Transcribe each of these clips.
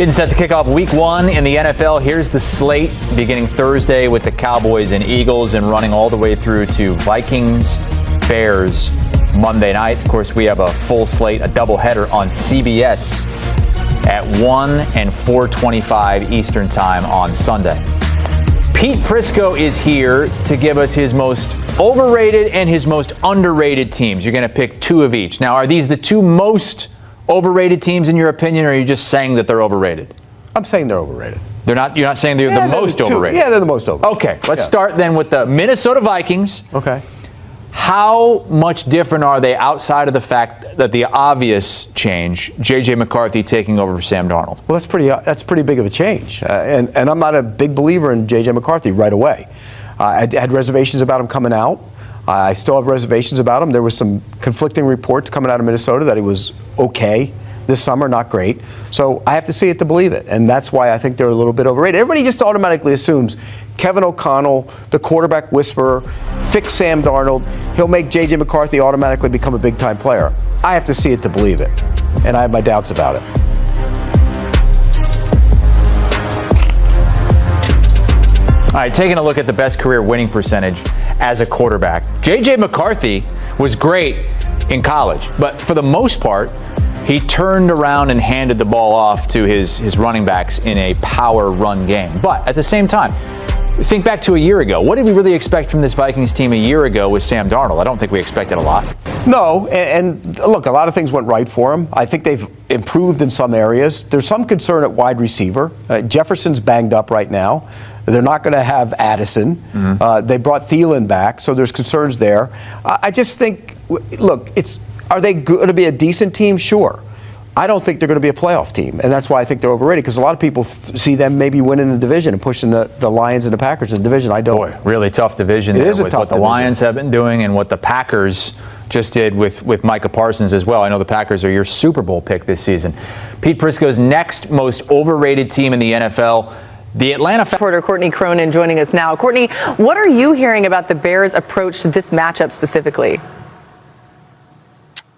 Getting set to kick off week 1 in the NFL. Here's the slate beginning Thursday with the Cowboys and Eagles and running all the way through to Vikings, Bears Monday night. Of course, we have a full slate, a doubleheader on CBS at 1 and 4:25 Eastern Time on Sunday. Pete Prisco is here to give us his most overrated and his most underrated teams. You're going to pick 2 of each. Now, are these the 2 most overrated teams in your opinion, or are you just saying that they're overrated? I'm saying they're overrated. You're not saying they're the most overrated? Yeah, they're the most overrated. Okay, let's start then with the Minnesota Vikings. Okay. How much different are they outside of the fact that the obvious change, JJ McCarthy taking over for Sam Darnold? Well, that's pretty big of a change. And I'm not a big believer in JJ McCarthy right away. I had reservations about him coming out. I still have reservations about him. There was some conflicting reports coming out of Minnesota that he was okay this summer, not great. So I have to see it to believe it. And that's why I think they're a little bit overrated. Everybody just automatically assumes Kevin O'Connell, the quarterback whisperer, fix Sam Darnold. He'll make JJ McCarthy automatically become a big-time player. I have to see it to believe it. And I have my doubts about it. All right, taking a look at the best career winning percentage as a quarterback. JJ McCarthy was great in college, but for the most part, he turned around and handed the ball off to his running backs in a power run game. But at the same time, think back to a year ago. What did we really expect from this Vikings team a year ago with Sam Darnold? I don't think we expected a lot. No, and look, a lot of things went right for him. I think they've improved in some areas. There's some concern at wide receiver. Jefferson's banged up right now. They're not going to have Addison. Mm-hmm. They brought Thielen back, so there's concerns there. I just think, look, are they going to be a decent team? Sure. I don't think they're going to be a playoff team, and that's why I think they're overrated, because a lot of people see them maybe winning the division and pushing the Lions and the Packers in the division. I don't. Boy, really tough division. It is a with tough what the division. Lions have been doing and what the Packers just did with Micah Parsons as well. I know the Packers are your Super Bowl pick this season. Pete Prisco's next most overrated team in the NFL, the Atlanta reporter Courtney Cronin joining us now. Courtney, what are you hearing about the Bears' approach to this matchup specifically?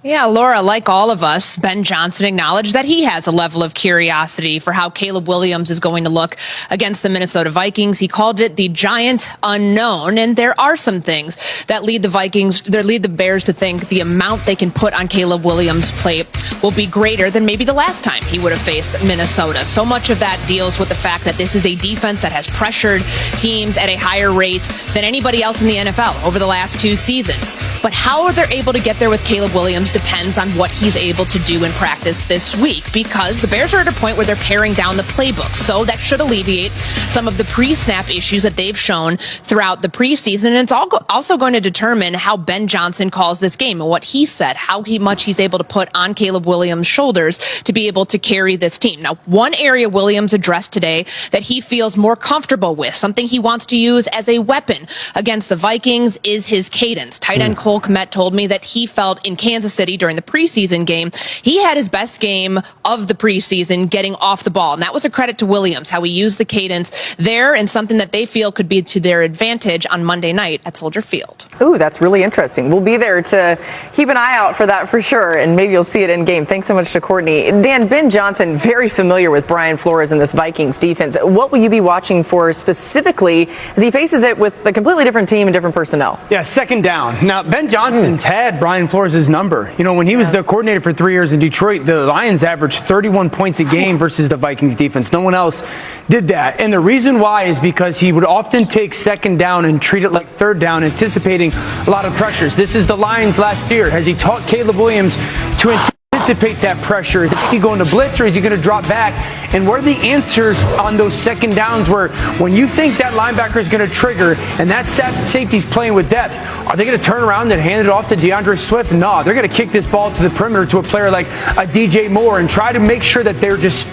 Yeah, Laura, like all of us, Ben Johnson acknowledged that he has a level of curiosity for how Caleb Williams is going to look against the Minnesota Vikings. He called it the giant unknown, and there are some things that lead the Bears to think the amount they can put on Caleb Williams' plate will be greater than maybe the last time he would have faced Minnesota. So much of that deals with the fact that this is a defense that has pressured teams at a higher rate than anybody else in the NFL over the last 2 seasons. But how they're able to get there with Caleb Williams depends on what he's able to do in practice this week, because the Bears are at a point where they're paring down the playbook. So that should alleviate some of the pre-snap issues that they've shown throughout the preseason. And it's also going to determine how Ben Johnson calls this game and what he said, how much he's able to put on Caleb Williams' shoulders to be able to carry this team. Now, one area Williams addressed today that he feels more comfortable with, something he wants to use as a weapon against the Vikings, is his cadence. Tight end Cole Kmet told me that he felt in Kansas City during the preseason game, he had his best game of the preseason getting off the ball. And that was a credit to Williams, how he used the cadence there, and something that they feel could be to their advantage on Monday night at Soldier Field. Ooh, that's really interesting. We'll be there to keep an eye out for that for sure, and maybe you'll see it in game. Thanks so much to Courtney. Dan, Ben Johnson, very familiar with Brian Flores and this Vikings defense. What will you be watching for specifically as he faces it with a completely different team and different personnel? Yeah, second down. Now, Ben Johnson's had Brian Flores' number. You know, when he was the coordinator for 3 years in Detroit, the Lions averaged 31 points a game versus the Vikings defense. No one else did that. And the reason why is because he would often take second down and treat it like third down, anticipating a lot of pressures. This is the Lions last year. Has he taught Caleb Williams to anticipate that pressure? Is he going to blitz, or is he going to drop back? And what are the answers on those second downs where when you think that linebacker is going to trigger and that safety's playing with depth, are they going to turn around and hand it off to DeAndre Swift? No, they're going to kick this ball to the perimeter to a player like a DJ Moore and try to make sure that they're just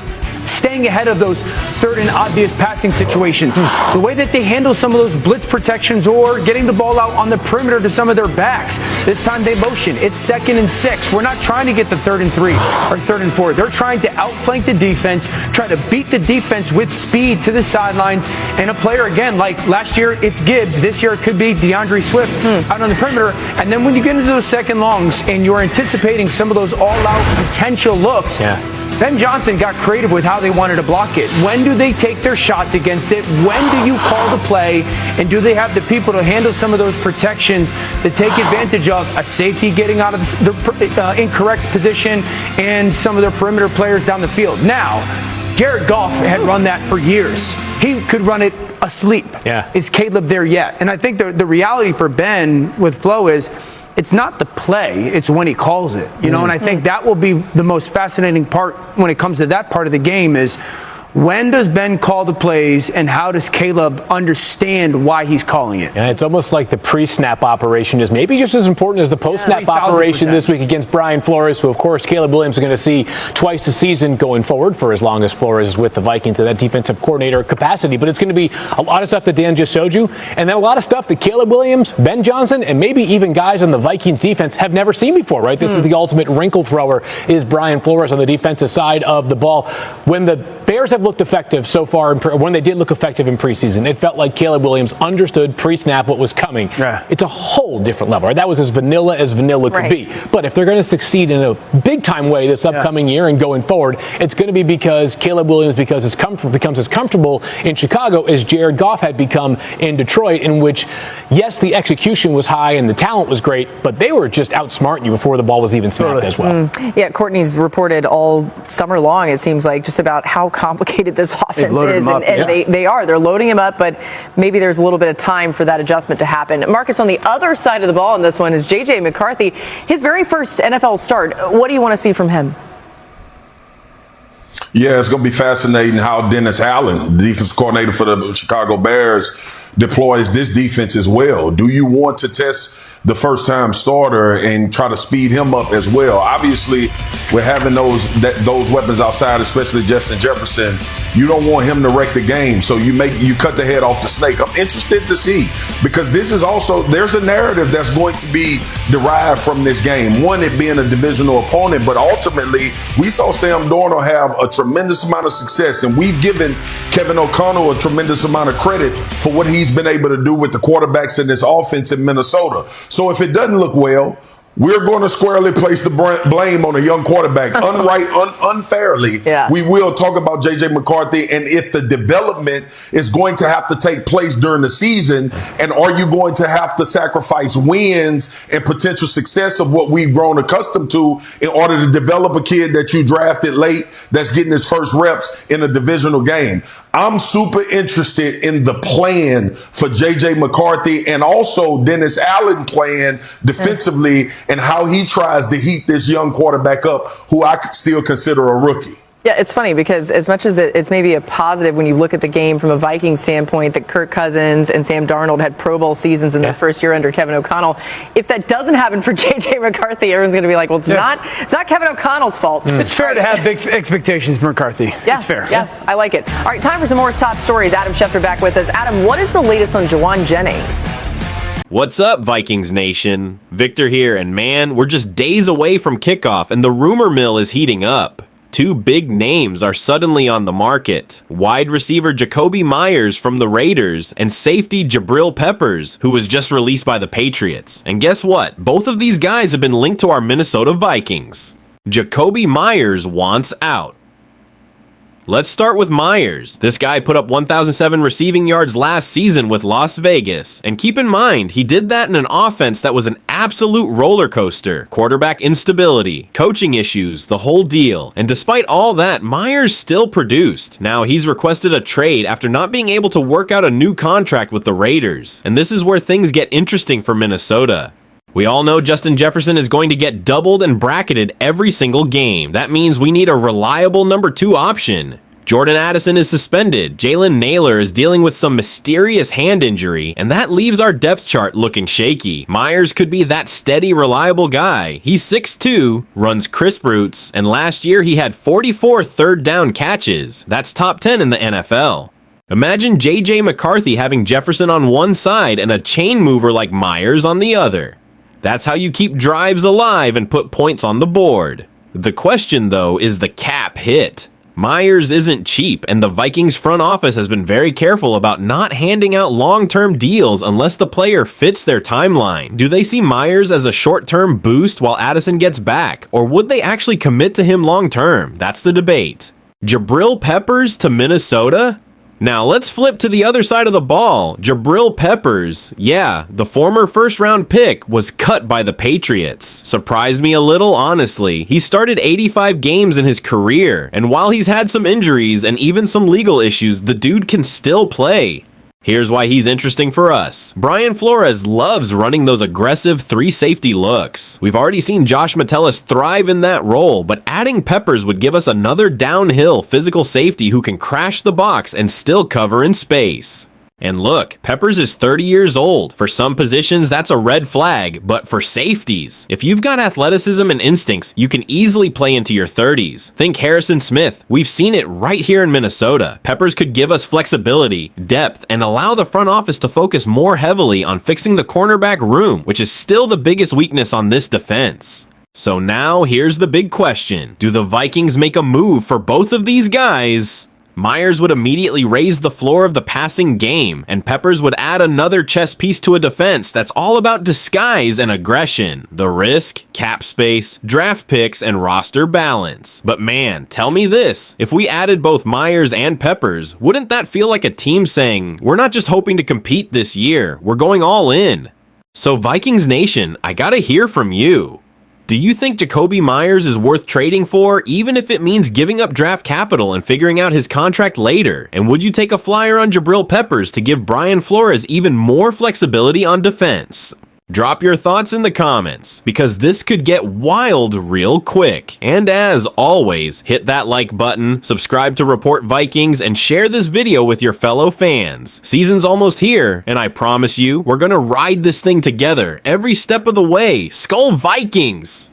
staying ahead of those third and obvious passing situations. The way that they handle some of those blitz protections or getting the ball out on the perimeter to some of their backs. This time they motion. It's 2nd and 6. We're not trying to get the 3rd and 3 or 3rd and 4. They're trying to outflank the defense, try to beat the defense with speed to the sidelines. And a player, again, like last year, it's Gibbs. This year, it could be DeAndre Swift out on the perimeter. And then when you get into those second longs and you're anticipating some of those all-out potential looks, Ben Johnson got creative with how they wanted to block it. When do they take their shots against it? When do you call the play? And do they have the people to handle some of those protections to take advantage of a safety getting out of the incorrect position and some of their perimeter players down the field? Now, Jared Goff had run that for years. He could run it asleep. Yeah. Is Caleb there yet? And I think the reality for Ben with Flo is it's not the play, it's when he calls it. You know, and I think that will be the most fascinating part when it comes to that part of the game is when does Ben call the plays and how does Caleb understand why he's calling it? And it's almost like the pre-snap operation is maybe just as important as the post-snap operation this week against Brian Flores, who, of course, Caleb Williams is going to see twice a season going forward for as long as Flores is with the Vikings in that defensive coordinator capacity. But it's going to be a lot of stuff that Dan just showed you, and then a lot of stuff that Caleb Williams, Ben Johnson, and maybe even guys on the Vikings defense have never seen before, right? This is the ultimate wrinkle thrower is Brian Flores on the defensive side of the ball. When the Bears have looked effective so far, when they did look effective in preseason, it felt like Caleb Williams understood pre-snap what was coming. Yeah. It's a whole different level. Right? That was as vanilla could be. But if they're going to succeed in a big-time way this upcoming year and going forward, it's going to be because Caleb Williams becomes as comfortable in Chicago as Jared Goff had become in Detroit, in which, yes, the execution was high and the talent was great, but they were just outsmarting you before the ball was even snapped as well. Yeah, Courtney's reported all summer long, it seems like, just about how complicated this offense is. They're loading him up, but maybe there's a little bit of time for that adjustment to happen. Marcus, on the other side of the ball in this one is JJ McCarthy. His very first NFL start. What do you want to see from him? Yeah, it's going to be fascinating how Dennis Allen, the defensive coordinator for the Chicago Bears, deploys this defense as well. Do you want to test the first-time starter and try to speed him up as well? Obviously, with having those weapons outside, especially Justin Jefferson, you don't want him to wreck the game. So you cut the head off the snake. I'm interested to see, because this is also, there's a narrative that's going to be derived from this game. One, it being a divisional opponent, but ultimately we saw Sam Darnold have a tremendous amount of success, and we've given Kevin O'Connell a tremendous amount of credit for what he's been able to do with the quarterbacks in this offense in Minnesota. So if it doesn't look well, we're going to squarely place the blame on a young quarterback. Unfairly, we will talk about JJ McCarthy and if the development is going to have to take place during the season, and are you going to have to sacrifice wins and potential success of what we've grown accustomed to in order to develop a kid that you drafted late that's getting his first reps in a divisional game? I'm super interested in the plan for JJ McCarthy and also Dennis Allen plan defensively and how he tries to heat this young quarterback up, who I could still consider a rookie. Yeah, it's funny because as much as it's maybe a positive when you look at the game from a Vikings standpoint that Kirk Cousins and Sam Darnold had Pro Bowl seasons in their first year under Kevin O'Connell, if that doesn't happen for JJ McCarthy, everyone's going to be like, well, it's not Kevin O'Connell's fault. It's fair to have big expectations for McCarthy. Yeah, it's fair. Yeah, I like it. All right, time for some more top stories. Adam Schefter back with us. Adam, what is the latest on Juwan Jennings? What's up, Vikings Nation? Victor here, and man, we're just days away from kickoff, and the rumor mill is heating up. Two big names are suddenly on the market. Wide receiver Jacoby Myers from the Raiders and safety Jabril Peppers, who was just released by the Patriots. And guess what? Both of these guys have been linked to our Minnesota Vikings. Jacoby Myers wants out. Let's start with Myers. This guy put up 1,007 receiving yards last season with Las Vegas. And keep in mind, he did that in an offense that was an absolute roller coaster. Quarterback instability, coaching issues, the whole deal. And despite all that, Myers still produced. Now, he's requested a trade after not being able to work out a new contract with the Raiders. And this is where things get interesting for Minnesota. We all know Justin Jefferson is going to get doubled and bracketed every single game. That means we need a reliable number 2 option. Jordan Addison is suspended, Jalen Naylor is dealing with some mysterious hand injury, and that leaves our depth chart looking shaky. Myers could be that steady, reliable guy. He's 6'2", runs crisp routes, and last year he had 44 third down catches. That's top 10 in the NFL. Imagine JJ McCarthy having Jefferson on one side and a chain mover like Myers on the other. That's how you keep drives alive and put points on the board. The question, though, is the cap hit. Myers isn't cheap, and the Vikings front office has been very careful about not handing out long-term deals unless the player fits their timeline. Do they see Myers as a short-term boost while Addison gets back, or would they actually commit to him long-term? That's the debate. Jabril Peppers to Minnesota? Now let's flip to the other side of the ball. Jabril Peppers, yeah, the former first-round pick was cut by the Patriots. Surprised me a little, honestly. He started 85 games in his career, and while he's had some injuries and even some legal issues, the dude can still play. Here's why he's interesting for us. Brian Flores loves running those aggressive 3-safety looks. We've already seen Josh Metellus thrive in that role, but adding Peppers would give us another downhill physical safety who can crash the box and still cover in space. And look, Peppers is 30 years old. For some positions, that's a red flag, but for safeties, if you've got athleticism and instincts, you can easily play into your 30s. Think Harrison Smith. We've seen it right here in Minnesota. Peppers could give us flexibility, depth, and allow the front office to focus more heavily on fixing the cornerback room, which is still the biggest weakness on this defense. So now, here's the big question. Do the Vikings make a move for both of these guys? Myers would immediately raise the floor of the passing game, and Peppers would add another chess piece to a defense that's all about disguise and aggression, the risk, cap space, draft picks, and roster balance. But man, tell me this, if we added both Myers and Peppers, wouldn't that feel like a team saying, we're not just hoping to compete this year, we're going all in? So Vikings Nation, I gotta hear from you. Do you think Jakobi Meyers is worth trading for, even if it means giving up draft capital and figuring out his contract later? And would you take a flyer on Jabril Peppers to give Brian Flores even more flexibility on defense? Drop your thoughts in the comments, because this could get wild real quick. And as always, hit that like button, subscribe to Report Vikings, and share this video with your fellow fans. Season's almost here, and I promise you, we're gonna ride this thing together every step of the way. Skol Vikings!